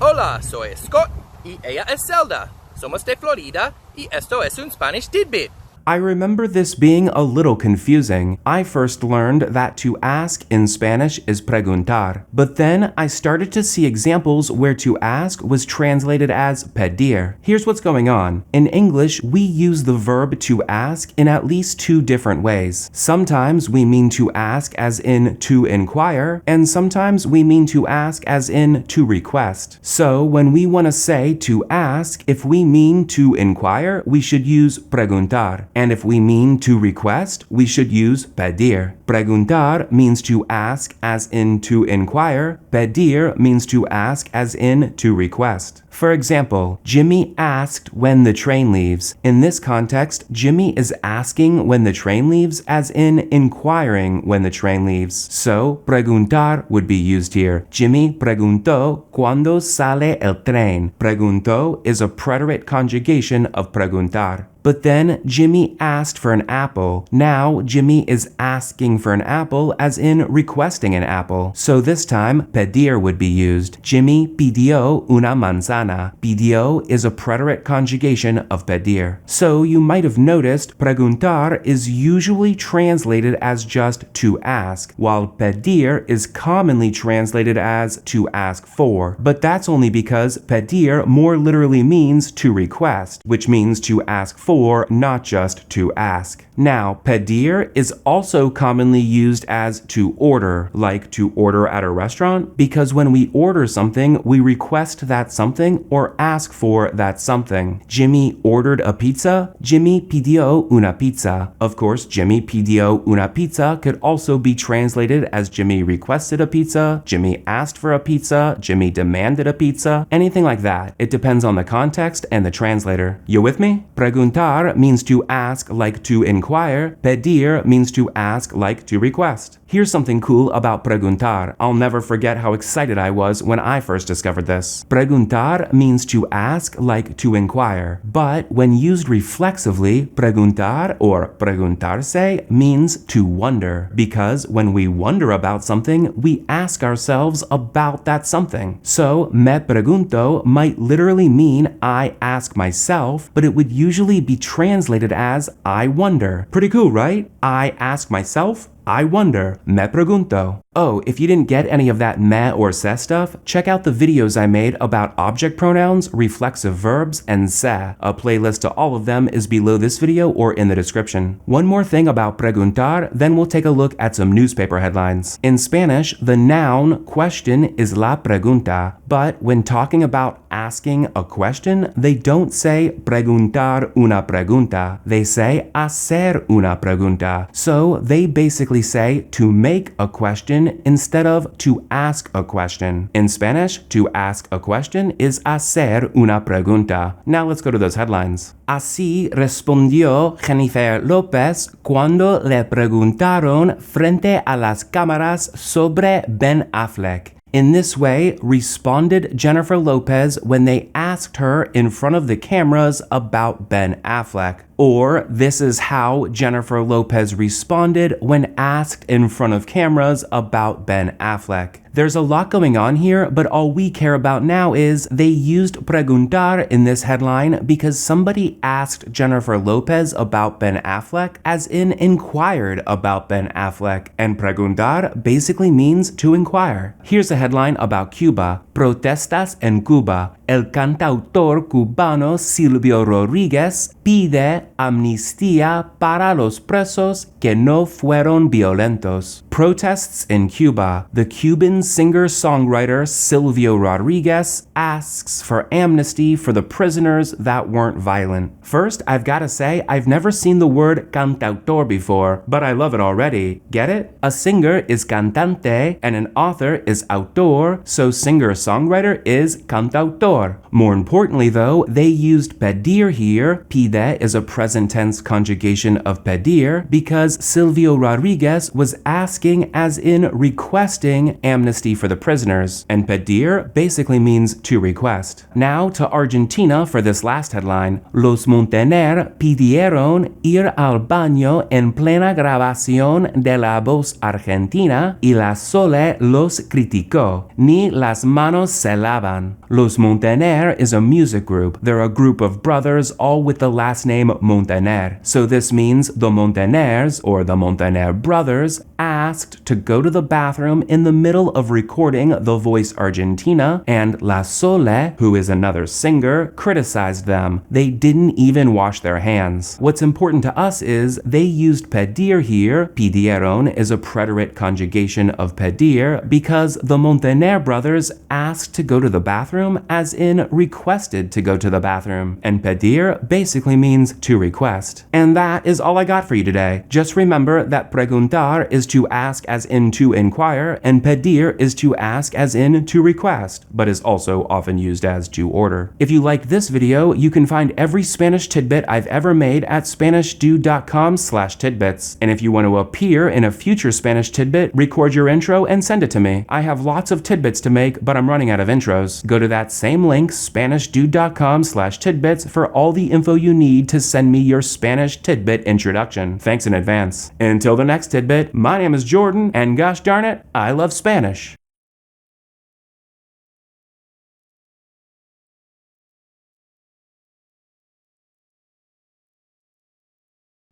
Hola, soy Scott y ella es Zelda. Somos de Florida y esto es un Spanish Tidbit. I remember this being a little confusing. I first learned that to ask in Spanish is preguntar, but then I started to see examples where to ask was translated as pedir. Here's what's going on. In English, we use the verb to ask in at least two different ways. Sometimes we mean to ask as in to inquire, and sometimes we mean to ask as in to request. So when we want to say to ask, if we mean to inquire, we should use preguntar. And if we mean to request, we should use pedir. Preguntar means to ask as in to inquire. Pedir means to ask as in to request. For example, Jimmy asked when the train leaves. In this context, Jimmy is asking when the train leaves as in inquiring when the train leaves. So, preguntar would be used here. Jimmy preguntó cuándo sale el tren. Preguntó is a preterite conjugation of preguntar. But then Jimmy asked for an apple. Now Jimmy is asking for an apple as in requesting an apple. So this time, pedir would be used. Jimmy pidió una manzana. Pidió is a preterite conjugation of pedir. So you might have noticed preguntar is usually translated as just to ask, while pedir is commonly translated as to ask for. But that's only because pedir more literally means to request, which means to ask for, not just to ask. Now, pedir is also commonly used as to order, like to order at a restaurant, because when we order something, we request that something or ask for that something. Jimmy ordered a pizza. Jimmy pidió una pizza. Of course, Jimmy pidió una pizza could also be translated as Jimmy requested a pizza, Jimmy asked for a pizza, Jimmy demanded a pizza, anything like that. It depends on the context and the translator. You with me? Preguntar means to ask like to inquire. Pedir means to ask like to request. Here's something cool about preguntar. I'll never forget how excited I was when I first discovered this. Preguntar means to ask like to inquire, but when used reflexively, preguntar or preguntarse means to wonder, because when we wonder about something, we ask ourselves about that something. So, me pregunto might literally mean I ask myself, but it would usually be translated as I wonder. Pretty cool, right? I ask myself, I wonder, me pregunto. Oh, if you didn't get any of that me or se stuff, check out the videos I made about object pronouns, reflexive verbs, and se. A playlist to all of them is below this video or in the description. One more thing about preguntar, then we'll take a look at some newspaper headlines. In Spanish, the noun question is la pregunta, but when talking about asking a question, they don't say preguntar una pregunta. They say hacer una pregunta. So they basically say to make a question instead of to ask a question. In Spanish, to ask a question is hacer una pregunta. Now let's go to those headlines. Así respondió Jennifer López cuando le preguntaron frente a las cámaras sobre Ben Affleck. In this way, responded Jennifer Lopez when they asked her in front of the cameras about Ben Affleck. Or, this is how Jennifer Lopez responded when asked in front of cameras about Ben Affleck. There's a lot going on here, but all we care about now is they used preguntar in this headline because somebody asked Jennifer Lopez about Ben Affleck, as in inquired about Ben Affleck, and preguntar basically means to inquire. Here's a headline about Cuba. Protestas en Cuba. El cantautor cubano Silvio Rodríguez pide amnistía para los presos que no fueron violentos. Protests in Cuba. The Cuban singer-songwriter Silvio Rodríguez asks for amnesty for the prisoners that weren't violent. First, I've got to say, I've never seen the word cantautor before, but I love it already. Get it? A singer is cantante and an author is autor, so singer-songwriter is cantautor. More importantly though, they used pedir here. Pide is a present tense conjugation of pedir because Silvio Rodriguez was asking, as in requesting, amnesty for the prisoners, and pedir basically means to request. Now to Argentina for this last headline. Los Montaner pidieron ir al baño en plena grabación de La Voz Argentina y la Sole los criticó. Ni las manos se lavan. Los Montaner is a music group. They're a group of brothers all with the last name Montaner. So this means the Montaners, or the Montaner brothers, asked to go to the bathroom in the middle of recording The Voice Argentina, and La Sole, who is another singer, criticized them. They didn't even wash their hands. What's important to us is they used pedir here. Pidieron is a preterite conjugation of pedir because the Montaner brothers asked to go to the bathroom, as in requested to go to the bathroom. And pedir basically means to request. And that is all I got for you today. Just remember that preguntar is to ask as in to inquire, and pedir is to ask as in to request, but is also often used as to order. If you liked this video, you can find every Spanish tidbit I've ever made at SpanishDude.com/tidbits. And if you want to appear in a future Spanish tidbit, record your intro and send it to me. I have lots of tidbits to make, but I'm running out of intros. Go to that same link, SpanishDude.com/tidbits, for all the info you need to send me your Spanish tidbit introduction. Thanks in advance. Until the next tidbit, my name is Jordan, and gosh darn it, I love Spanish.